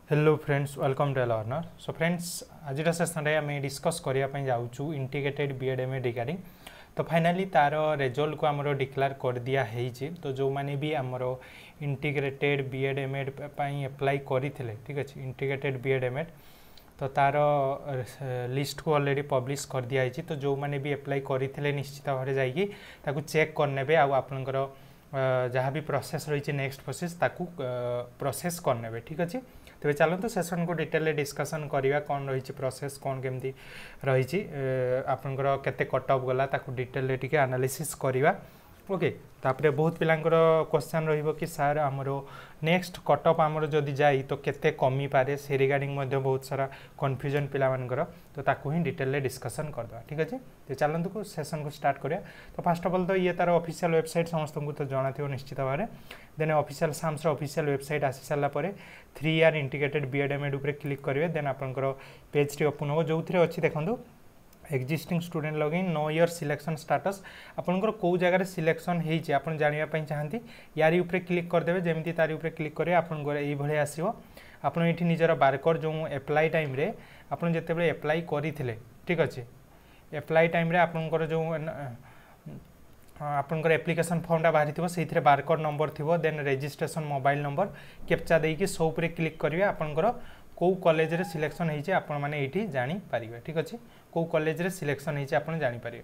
Hello friends welcome to learner so friends आज session में आम डिस्कस करने जाऊँ इंटीग्रेटेड बीएड एमएड रिगार्डिंग तो फाइनाली तार रिजल्ट को आमर डिक्लेयर कर दिया है तो जो मैंने भी आमर इंटीग्रेटेड बीएड एमएड एप्लाई करते ठीक अच्छे इंटीग्रेटेड बीएड एमएड तो तार लिस्ट को ऑलरेडी पब्लिश कर दिया तो जो मैंने भी एप्लाई करते निश्चित भाव जाकि चेक करने आपंकर जहाँ भी प्रोसेस रही नेक्स्ट प्रोसेस ताकू प्रोसेस करने ठीक अच्छे तेज चलते सेसन को डिटेल डिस्कसन करवा कौन रही प्रोसेस कौन केमती रही आपंकर केते कट ऑफ गला डिटेल टिके एनालिसिस करवा ओके तापरे बहुत पिलांकर क्वेश्चन रहिबो कि सर आमर नेक्स्ट कट ऑफ आमर जदि जाई तो केते कमी पारे से रिगार्डिंग मध्ये बहुत सारा कन्फ्यूजन पिला मानकर तो ताकू ही डिटेल डिस्कसन करदवा ठीक अच्छे तो चलतु को सेसन को स्टार्ट करिया तो फर्स्ट ऑफ ऑल तो ये तार ऑफिशियल वेबसाइट समस्त को तो जाना थी निश्चित भाव में देन ऑफिशियल साम्स ऑफिशियल वेबसाइट आसी सारा पर 3 ईयर इंटीग्रेटेड बीएड एमएड ऊपर क्लिक करेंगे देन आपंकर पेज टी ओपन हो जो थे अच्छी देखो existing student login no year selection status आपंकर कौ जगह सिलेक्शन होती आप जानवाई चाहती यारी ऊपर क्लिक करदे जमी तारी ऊपर क्लिक करेंगे आपंकर ये आसो आप निजर बारकोड जो एप्लाई टाइम रे आपन जिते एप्लाई करते ठीक अच्छे एप्लाई टाइम रे आपंकर जो आपंकर एप्लिकेशन फॉर्मटा बाहरी थो से बारकोड नंबर थी then registration mobile number captcha देकी सो उपरे क्लिक करेंगे आपंकर कौ कॉलेज रे सिलेक्शन होती आपण मैंने ये जानीपर ठीक अच्छे कौ कॉलेज रे सिलेक्शन होती आप जानीपर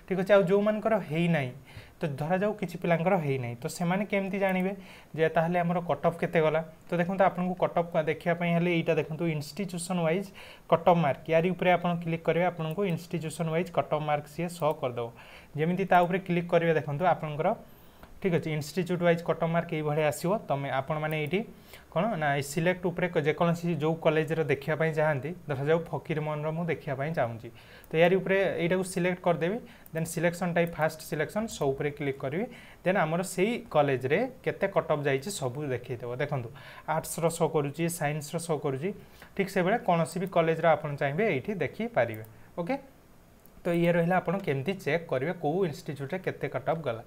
ठीक अच्छे जो मानकर है ना तो धरा जाऊ कि पिलांकर है ना तो से केमती जानवे जे ताहले हमर कट ऑफ केते गला तो देखो आपको कट ऑफ देखापी हेल्ले यहाँ देखो institution wise cut off mark यारी उपरे आप क्लिक करेंगे आपको institution wise cut off mark सी शो करदेव जमी क्लिक करेंगे देखो आपंकर ठीक अच्छे institute wise cut off mark ये आसो तुम आपण मैंने ये कौन ना सिलेक्ट उपरे जेकोसी जो कॉलेज देखापी चाहती धरा जाऊ फकीर मोहन मुझे देखापी चाहूँगी तो यार उपरे यहाँ सिलेक्ट करदेवी then selection type fast selection सो उपरे क्लिक करी देन आमर से कॉलेज रे केते कट ऑफ जाइए सब देखो देखो आर्ट्स रो शो करुच्ची साइंस रो शो करुच्ची ठीक से बेले कौन भी कॉलेज आप चाहिए ये देखिपारे ओके तो ये रहा आप केमती चेक करेंगे कौ इंस्टीट्यूट केते कट ऑफ गला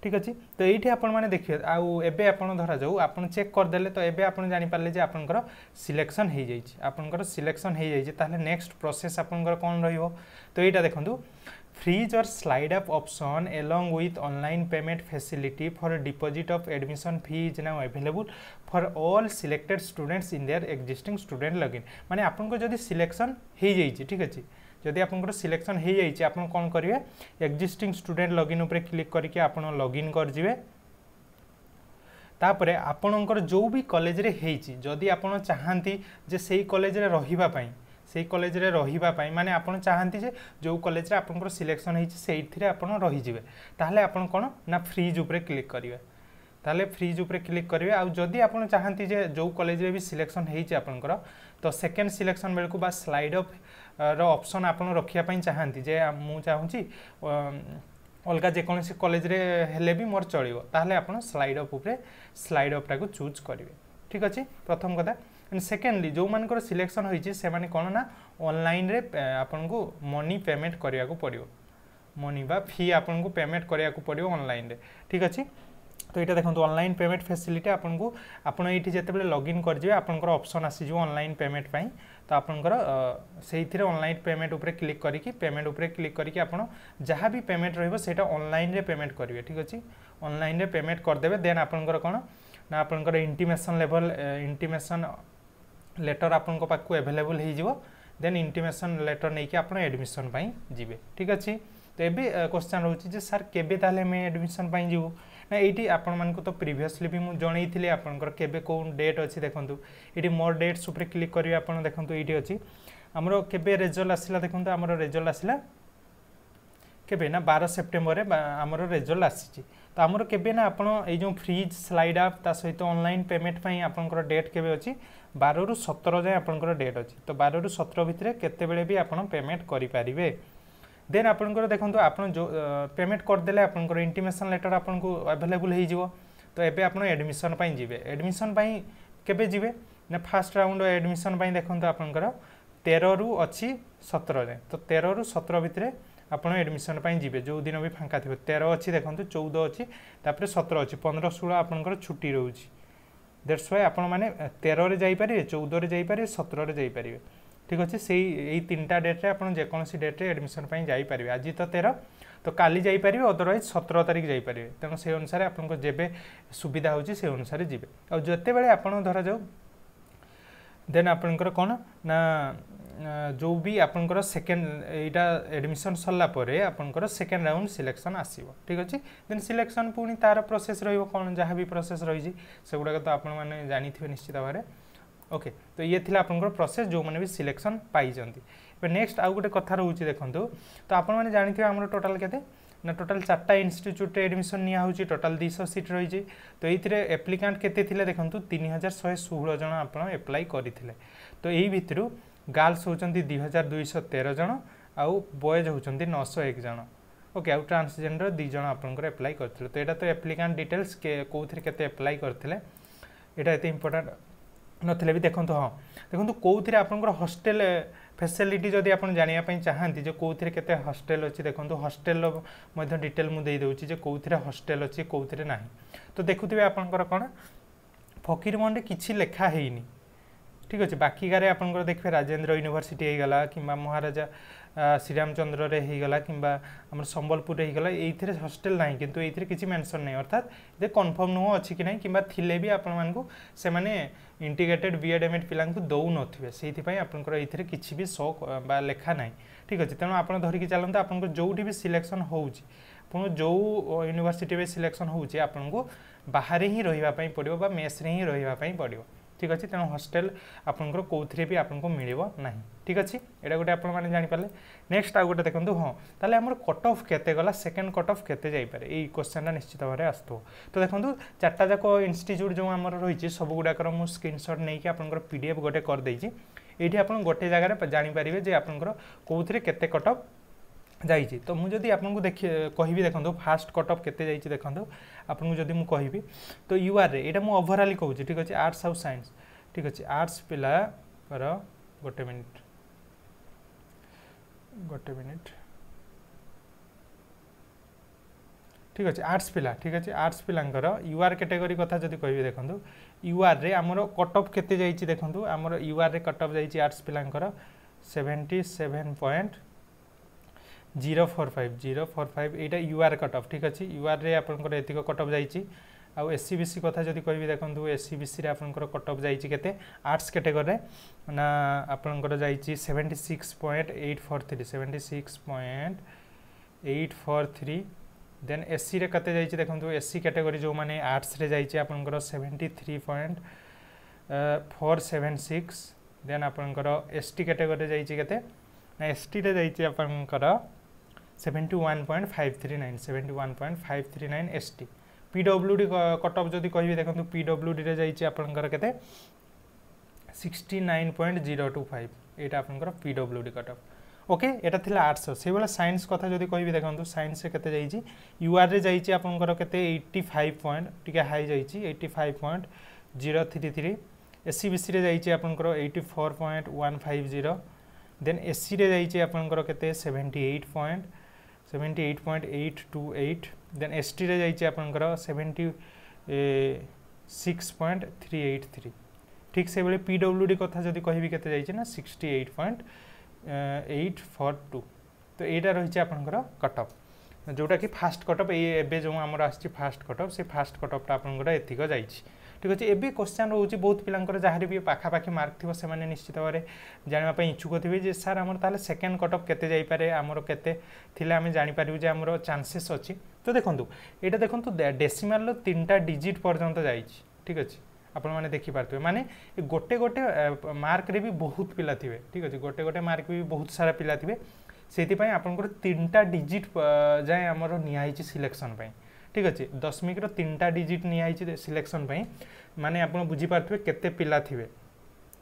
ठीक अच्छे तो ये आपने देखिए आउ एबे आपन धरा जाऊ आपन चेक करदेले तो एबे आपन जानी पारले जे आपनकर सिलेक्शन हो जाइए आपनकर सिलेक्शन हो जाइए ताहले नेक्स्ट प्रोसेस आपनकर कौन रहिबो तो यहाँ देखो फ्रीज और slide up option along with online payment facility for deposit of admission fee is now available for all selected students in their existing student login माने आपनको जदि सिलेक्शन हो जाइए ठीक अच्छे जदि आपंकर सिलेक्शन हो जाइए आप कौन करेंगे एक्जिस्टिंग स्टूडेंट लॉगिन उपरे क्लिक करके आप लॉगिन कर तापरे आपणकर जो भी कॉलेज रे हेची जदि आप चाहती जे से कॉलेज रे रहिबा पई से कॉलेज रे रहिबा पई माने आपण चाहती जे जो कॉलेज रे आपंकर सिलेक्शन हेची सेइथिरे आपण रहि जिवे ताहले आपण कोन ना फ्रीज उपरे क्लिक करिवे ताहले फ्रीज उपरे क्लिक करेंगे आउ जदि आप चाहती जे जो कॉलेज रे भी सिलेक्शन होती आपंकर तो सेकेंड सिलेक्शन बेलू बा स्लाइड अप ऑप्शन आप रखापी चाहती जे मु चाहूँगी अलग जेकोसी कॉलेज रे हेले भी मोर चलो ताहले आप स्लाइड अप उपरे स्लाइड अप टाक चूज करेंगे ठीक अच्छे प्रथम कथा एंड सेकेंडली जो मानकर सिलेक्शन होती से कौन ना ऑनलाइन रे आपन को मनी पेमेंट करने को पड़ो मनी बा फी आपन को पेमेंट करने को पड़ो ऑनलाइन रे ठीक अच्छे तो ये देखो ऑनलाइन पेमेंट फैसिलिटी आपको आपड़ ये जिते लॉगिन करेंगे आपंकर ऑप्शन आसीज ऑनलाइन पेमेंट पाई तो आपंकर से ऑनलाइन पेमेंट उपरे क्लिक करके पेमेंट उपरे क्लिक करके आप जहाँ भी पेमेंट रहा ऑनलाइन रे पेमेंट करेंगे ठीक अच्छे ऑनलाइन रे पेमेंट करदे देन आपंकर कौन ना आपंकर इंटीमेशन लेवल इंटीमेशन लेटर आपन पाक एवेलेबल हो देन इंटीमेशन लेटर नहीं कि आप एडमिशन जी ठीक अच्छे तो ये क्वेश्चन रोचे सर केबे ताले मैं एडमिशन जीवु ना ये आपण मानक तो प्रीवियसली भी मुझे जनई आपंकर केबे कौन डेट अच्छी देखो ये मोर डेट्स उपर क्लिक करेंगे आप देखो ये अच्छी आमर केबे रिजल्ट आसला देखो आमर रिजल्ट आसला केबे ना 12 सेप्टेम्बर आमर रिजल्ट आसी तो आमर केबे ना आपण ये फ्रीज स्लाइड आप ता सहित ऑनलाइन पेमेंट आपंकर डेट केबे अच्छी 12 ରୁ 17 जाए आपंकर डेट अच्छी तो 12 ରୁ 17 भितर केतेबेले भी आप पेमेंट करें देन आपंकर देखो आप जो पेमेंट करदे आपंकर इंटीमेशन लेटर आपको अवेलेबल हो तो ये आप एडमिशन जी एडमिशन केबे जीवे ना फास्ट राउंड एडमिशन देखो आपंकर 13 ରୁ अच्छी 17 जाए तो 13 ରୁ 17 भितर आप एडमिशन जी जो दिन भी फाँका थी 13 अच्छी देखो 14 अच्छी 17 अच्छी 15 16 आपंकर छुट्टी रोचे दैट्स वाई आपण मैंने 13 रे जाई पारे 14 रे जाई पारे 17 रे जाई पारे ठीक अच्छे से यही 3टा डेट्रे आप जेकोसी डेट्रे एडमिशन जाई पारे आज तो 13 तो काली जाई पारे अदरवाइज 17 तारिख जाई पारे तेणु से अनुसार आपको जेबे सुविधा होची से अनुसार जीवे और जते बेले आपण धरा जाऊ देन आपनकर कौन ना जो भी आपनकर सेकेंड एटा एडमिशन सरला परे आपनकर सेकेंड राउंड सिलेक्शन आसीबो ठीक अछि देन सिलेक्शन पुनी तार प्रोसेस रहिबो कोन जहाँ भी प्रोसेस रही से गुडा तो आपण माने जानि थिबे निश्चित भाबरे ओके तो ये थिला आपनकर प्रोसेस जो माने भी सिलेक्शन पाई जंती बे नेक्स्ट आउ गोटे कथा रहउची देखंतु तो आपण माने जानि थिबे हमर टोटल केते ना टोटल 4टा इंस्टीट्यूट एडमिशन निया होची टोटल 200 सीट रही तो ये एप्लिकांट केते थिले देखंतु 3116 जन आपण अप्लाई करथिले तो एही भितरु गर्ल्स होचंती 2213 जन आउ बॉयज होचंती 901 जन ओके आउ ट्रांसजेंडर 2 जन आपनकर अप्लाई करथिले तो एटा तो एप्लिकांट डिटेल्स के कोथरे केते अप्लाई करथिले एटा एते इंपोर्टेंट नथिले भी देखंतु हां देखंतु कोथरे आपनकर हॉस्टल फैसिलिटी जदि आपण जानिया पई चाहंती जे कोथरे केते हॉस्टल अछि देखंतु हॉस्टल मध्ये डिटेल मु देई दउची जे कोथरे हॉस्टल अछि कोथरे नाही तो देखुथिबे आपनकर कोन फकीरमंडे किछि लेखा हेइनी ठीक अच्छे बाकी गारे आपनकर देखिए राजेंद्र यूनिवर्सिटी हो गला कि महाराजा श्रीरामचंद्र रे हो गला कि संबलपुर रे हो गला ये हॉस्टल ना किंतु ये किसी मेंशन नहीं अर्थात ये कन्फर्म नुह अच्छी कि नहीं कि थिले भी आपण मानकु से माने इंटीग्रेटेड बीएड एमएड पिला दौ नथिबे सेहिथि आपनकर ये किसी भी शो बा लेखा ना ठीक अच्छे तेणु आप धरिकी चलते आपन जोठी भी सिलेक्शन होउची आपन जो यूनिवर्सिटी में सिलेक्शन होउची आपन को बाहर ही रहिबा पड़ो बा मेस रे ही रहिबा पड़ो ठीक अच्छे तेणु हॉस्टल आपंकर कौथे भी आपको मिलव ना ठीक अच्छे यहाँ गोटे आप जापारे नेक्स्ट आउ गोटे देखो हाँ ताले आम कट ऑफ केते गला सेकेंड कट ऑफ केते जाइपारे ये क्वेश्चन निश्चित भाव में आसो तो देखो 4टा जाक इंस्टीट्यूट जो आम रही सब गुड़ाक मुझे स्क्रीनशॉट नहीं कि आपंकर पीडीएफ गोटे करदे ये आप गोटे जगह जानीपारे जे आपंकर कौथे केते कट ऑफ जाइए तो मुझे आपको देखिए कहि देखो फास्ट कट ऑफ केते जाइए देखो आपको जदि मुझे कहि तो यूआर रे एटा मु ओवरऑल कहूँ ठीक अच्छे आर्ट्स आउ साइंस ठीक अच्छे आर्ट्स पिला कर गोटे मिनिट ठीक अच्छे आर्ट्स पिला ठीक अच्छे आर्ट्स पिलांकर यूआर कैटेगरी कथा जदि कहि देखो यूआर रे आमर कट ऑफ केते जाइए देखो आमर यूआर रे कट ऑफ जाइए आर्ट्स पिलांकर 77.045 एटा यूआर कट ऑफ ठीक अच्छे यूआर रे आपनकर एतिक कट ऑफ जाइए आउ एससीबीसी कथा जदि कहि देखो एससीबीसी रे आपनकर कट ऑफ जाइए केते आर्ट्स कैटेगरी ना आपनकर जाइए 76.843 देन एससी रे कते जाइए देखो एससी कैटेगरी जो माने आर्ट्स रे जाइए आपनकर 73.476 देन आपनकर एसटी कैटेगरी जाइए केते ना एसटी रे जाइए आपनकर 71.539 एसटी पीडब्ल्यूडी कट ऑफ जदि कहि देखो पीडब्ल्यूडी रे जाइए आपनकर केते 69.025 एटा आपनकर पीडब्ल्यूडी कट ऑफ ओके एटा थिला आर्ट्स से वाला साइंस कथा जदि कहि देखो साइंस से केते जाइए यूआर रे जाइए आपनकर केते 85 पॉइंट टिके हाई जाइए 85.033 एससीबीसी रे जाइए आपनकर 84.150 देन एससी रे जाइए आपनकर केते 78.828 देन एसटी रे जाइए आपनकर 76.383 ठीक से बेले पीडब्ल्यूडी कथा जदि कहि केते जाइए ना 68.842 तो यहाँ रही आपनकर कट ऑफ जोटा कि फास्ट कट ऑफ ये जो आमर आसी फास्ट कट ऑफ से फास्ट कट ऑफ आपनकर एतिक जाइए ठीक अच्छे एबे क्वेश्चन रोचे बहुत पिलांकर जहाँ भी पाखापाखि मार्क थी से निश्चित भाव में जानापी इच्छुक थे जे सर आमर ताले सेकेंड कट ऑफ केते जाइपारे आमर केते थिले आमे जानि पारिबु जे आमर चांसेस अच्छी तो देखंतु एटा देखंतु डेसिमल रो 3टा डिजिट पर्यंत जाइछि ठीक अच्छे आपण माने देखि पारथि माने गोटे गोटे मार्क रे भी बहुत पिला थिबे ठीक अच्छे गोटे गोटे मार्क भी बहुत सारा पिला थिबे सेति पई आपनकर 3टा डिजिट जाय आमर नियाइछि सिलेक्शन पई ठीक अच्छे दशमिक 3टा डिजिट नियाइछि सिलेक्शन पई माने आपण बुझी पारथि केते पिला थिबे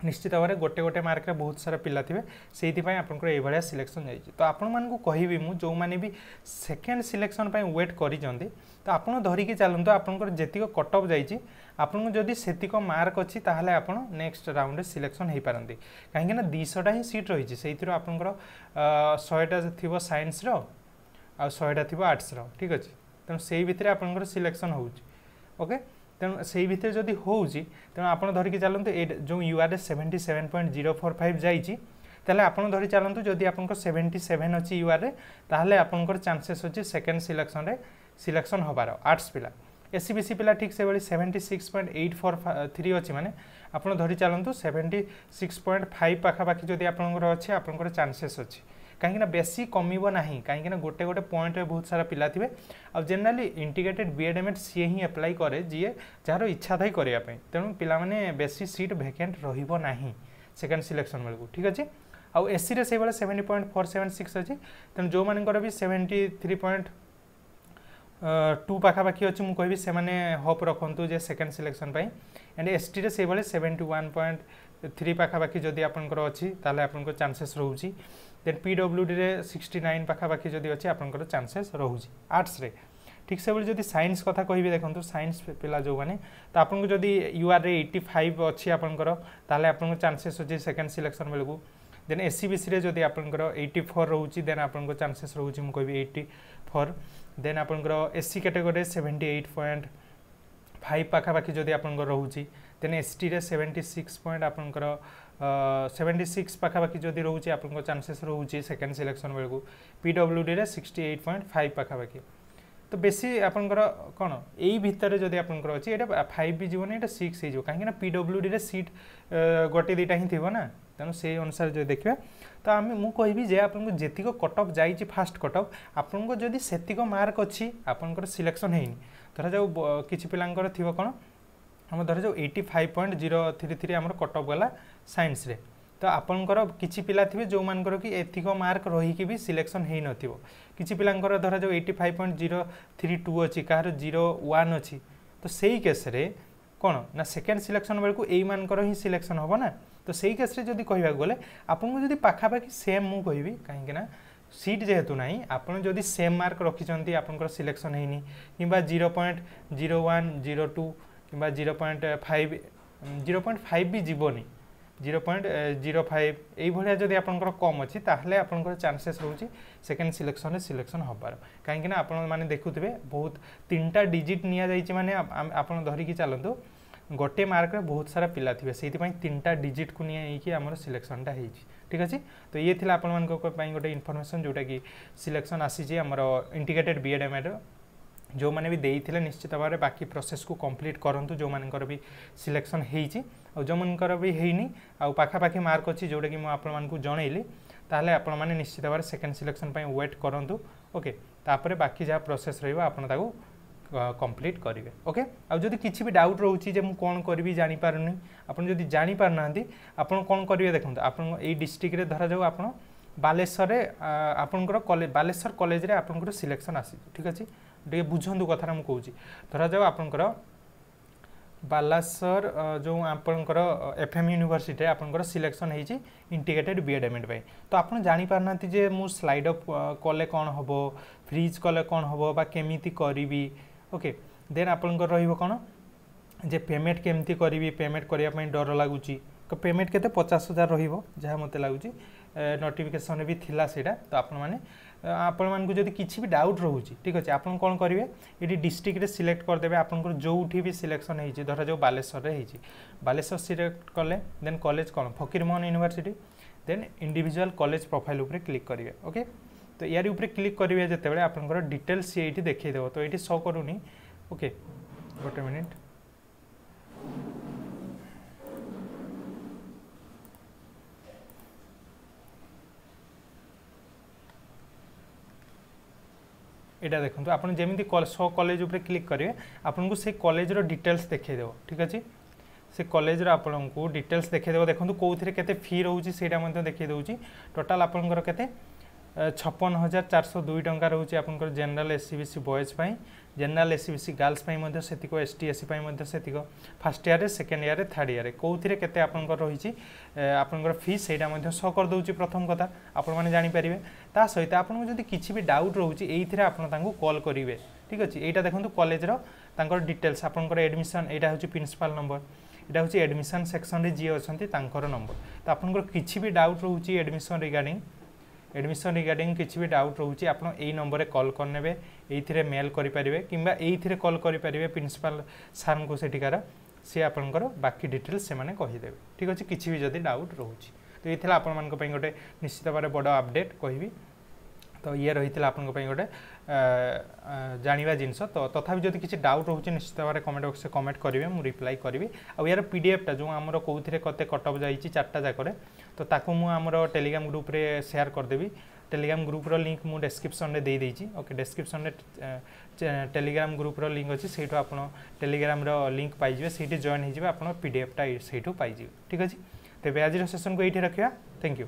निश्चित भाव में गोटे गोटे मार्क रे बहुत सारा पिला थिबे सेति पई आपनकर ए भलिया सिलेक्शन जाइछि तो आपण मान को कहिबी मु जो माने भी सेकेंड सिलेक्शन पई वेट करि जंदी तो आपण धरि के चलंतो आपनकर जेतिक कट ऑफ जाइछि आपन जदि सेतिक मार्क अछि ताहले आपण नेक्स्ट राउंड सिलेक्शन हे पारंती काहे ना 200टा ही सीट रहिछि सेतिरो आपनकर 100टा थिबो साइंस रो आ 100टा थिबो आर्ट्स रो ठीक अछि त सेही भितरे आपनकर सिलेक्शन होउछि ओके तेणु से भितर जदि होउची तेणु आपण धरिकी चलतु जो यूआरएस 77.045 जाइए ताहले आपण धरी चलतु जदि आपन 77 अच्छी यूआर ताहले आपनकर चांसेस अच्छी सेकेंड सिलेक्शन रे सिलेक्शन हबार आर्ट्स पिला एससी बीसी पिला ठीक से भाई 76.843 अच्छी माने आपन धरी चलतु 76.5 पाखापाखि जदि आपनकर अच्छे आपनकर चांसेस अच्छी कहीं बेसी कमिबो नाही कहीं गोटे गोटे पॉइंट बहुत सारा पिला थिबे आ जनरली इंटीग्रेटेड बीएड सी ही अप्लाई करे जी जार इच्छा थाई करिया पई तेणु पिला माने बेसी सीट वैकेंट रहिबो नाही सेकंड सिलेक्शन बेलू ठीक अच्छे आउ एससी रे से 70.476 अच्छी तेणु जो मानकर भी 73.2 पाखापाखि अच्छी मुझे कहबी से माने होप रखु जे सेकंड सिलेक्शन पाई एंड एसटी रे से 71.3 पाखापाखि जदि आपनकर अच्छी ताले आपनकर चांसेस रहउची देन पीडब्ल्यूडी रे 69 पाखापाखि जदि अच्छी आपनकर चांसेस रहउची आर्ट्स रे ठीक से जदि साइंस कथा कहबी देखंतु साइंस पिला जो माने तो आपनको जदि यूआर रे 85 अच्छी आपनकर ताले आपनकर चांसेस अच्छी सेकंड सिलेक्शन बेलू देन एससी बीसी रे जदि आपनकर 84 रहउची देन आपनकर चांसेस रहउची मु कहबी 84 देन आपनकर एससी कैटेगरी 78.5 पाखापाखि जदि आपनकर रहउची देन एसटी रे 76 पॉइंट आपनकर 76 पाखापाखि जदि रहउची आपनकर चांसेस रहउची सेकंड सिलेक्शन बेलू पीडब्ल्यूडी रे 68.5 पाखापाखि तो बेसी आपनकर कोन एई भितर जदि आपनकर अछि एटा 5 भी जीवन एटा 6 हे जो काहे ना पीडब्ल्यूडी रे सीट गोटे दुटा ही थिबो ना तेणु से अनुसार जो देखिए तो आम मु कहबी जे आपन जेतिक कट ऑफ जाइए फास्ट कट ऑफ आपन जदि सेतिक मार्क अच्छी आपनकर सिलेक्शन हेनी धरा जाऊ किछि पिलांकर थिबो कोन हम धरा जाऊ 85.033 हमर कट ऑफ गला साइंस रे तो आपनकर किछि पिला थिबे जो मानकर कि एतिक मार्क रही कि भी सिलेक्शन हेई नथिबो किछि पिलांकर धरा जाऊ 85.032 अछि कार 01 अछि तो सेही केस रे कोन ना सेकंड सिलेक्शन बेलू एई मानकर ही सिलेक्शन होबो ना तो सही केस रे जदि कहबा गले आपन जदि पाखापाखि सेम मु कहबी कहीं ना सीट जेहेतु नहीं आपन जदि सेम मार्क रखिचंती आपनकर सिलेक्शन हेनी किबा 0.01 02 किबा 0.5 भी जीवनी 0.05 एई भलिया जदि आपनकर कम अछि ताहले आपनकर चांसेस रहउची सेकंड सिलेक्शन रे सिलेक्शन होबार कहीं ना आपन माने देखुथिबे बहुत तीनटा डिजिट निया जाइछि माने आपन धरि कि चलंतु गोटे मार्क रे बहुत सारा पिला थिबे सेति पई तीनटा डिजिट को निया कि हमर सिलेक्शनटा हेछि ठीक अछि तो ये थिला आपन मान को पई गोटे इन्फॉर्मेशन जोटा कि सिलेक्शन आसी जे हमर इंटीग्रेटेड बीएडएमएड जो माने भी देइथिले निश्चित भाव में बाकी प्रोसेस को कंप्लीट करंतु जो मानकर भी सिलेक्शन हेछि और जो मानकर भी हेइनी आ पाखापाखि मार्क अछि जोटा कि मु आपन मान को जणैली ताहले आपन माने निश्चित भाव सेकंड सिलेक्शन पई वेट करंतु ओके तापर बाकी जा प्रोसेस रहइबा आपन ताको कंप्लीट करेंगे ओके आउ जदि किसी भी डाउट रोचे जे मु कोन करबी जानि पारुनी आपन जदि जानि पारनांती आपन कोन करिवे देखंतु आपन एई डिस्ट्रिक्ट रे धरा जाऊ आपन बालेश्वर रे आपनकर कॉलेज बालेश्वर कॉलेज रे आपनकर सिलेक्शन आसी ठीक अछि डे बुझंदु कथा हम कहूची धरा जाऊ आपनकर बालेश्वर जो आपनकर एफएम यूनिवर्सिटी रे आपनकर सिलेक्शन हेची इंटीग्रेटेड बीएडएमएड पई तो आपन जानि पारनांती जे मु स्लाइड अप कले कोन हबो फ्रीज कले कोन हबो बा केमिति करिवि ओके देन आपनकर रहिबो कोन जे पेमेंट केमती करिवि पेमेंट करिया पई डर लागुची तो पेमेंट केते 50,000 रहिबो जहा मते लागुची नोटिफिकेशन भी थिला सेटा तो आपन माने आपण मान को जदि किछि भी डाउट रहउची ठीक अछि आपण कोन करिवे एडी डिस्ट्रिक्ट रे सिलेक्ट कर देबे आपनकर जोउठी भी सिलेक्शन हेछि धरा जो बालेश्वर रे हेछि बालेश्वर सिलेक्ट करले देन कॉलेज कोन Fakir Mohan university then individual college profile ऊपर क्लिक करिवे ओके तो यार ऊपर क्लिक करिवे जते बेले आपनकर डिटेल्स से एठी देखै देबो तो एठी शो करूनी ओके गोटे मिनिट एटा देखंतु आपन जेमिति शो कॉलेज ऊपर क्लिक करिवे आपन को से कॉलेज रो डिटेल्स देखै देबो ठीक अछि से कॉलेज रो आपन को डिटेल्स देखै देबो देखंतु कोउथिरे केते फी रहउची सेटा मध्ये देखै दउची टोटल आपनकर केते 56,402 टंका रहउची आपनकर जनरल एससीबीसी बॉयज पई जनरल एससीबीसी गर्ल्स पई मध्ये सेतिको एसटीएससी पई मध्ये सेतिको फर्स्ट ईयर रे सेकंड ईयर रे थर्ड ईयर रे कोउथिरे केते आपनकर रहिची आपनकर फी सेटा मध्ये शो कर दउची प्रथम कथा आपन माने जानि परिबे ता सहित आपन जदि किछि भी डाउट रहउची एइथिरे आपन तांको कॉल करिवे ठीक अछि एटा देखंतु कॉलेज रो तांकर डिटेल्स आपनकर एडमिशन एटा होची प्रिंसिपल नंबर एटा होची एडमिशन सेक्शन रे जी अछंती तांकर नंबर तो आपनकर किछि भी डाउट रहउची एडमिशन रिगार्डिंग एडमिशन रिगार्डिंग किसी भी डाउट रोचे आप नंबर कॉल करने ये मेल करेंगे कि कॉल करेंगे प्रिंसिपल सार को सेठिकार सी आपंकर बाकी डिटेल्स से कहीदेवे ठीक अच्छे किसी भी जदि डाउट रोचे तो ये आपण गोटे निश्चित भाव बड़ अपडेट कहि तो ये रही है गोटे जाना जिनस तो तथापि जब किसी डाउट रोचे निश्चित भाव कमेंट बॉक्स में कमेंट करेंगे मुझे रिप्लाई करी और यार पीडीएफटा जो आमर कौन कते कटअप जाइए 4टा जाकर तो ताकू मुझे टेलीग्राम ग्रुप रे शेयर करदेवी टेलीग्राम ग्रुप रो लिंक मुझे डिस्क्रिप्शन में दे देइछि ओके डिस्क्रिप्शन में टेलीग्राम ग्रुप रो लिंक अच्छी से आप टेलीग्राम रो लिंक पाइबे से जॉइन हो आप पीडीएफटा से पाइबे ठीक अच्छे तेज आज सेशन को ये रखा थैंक यू।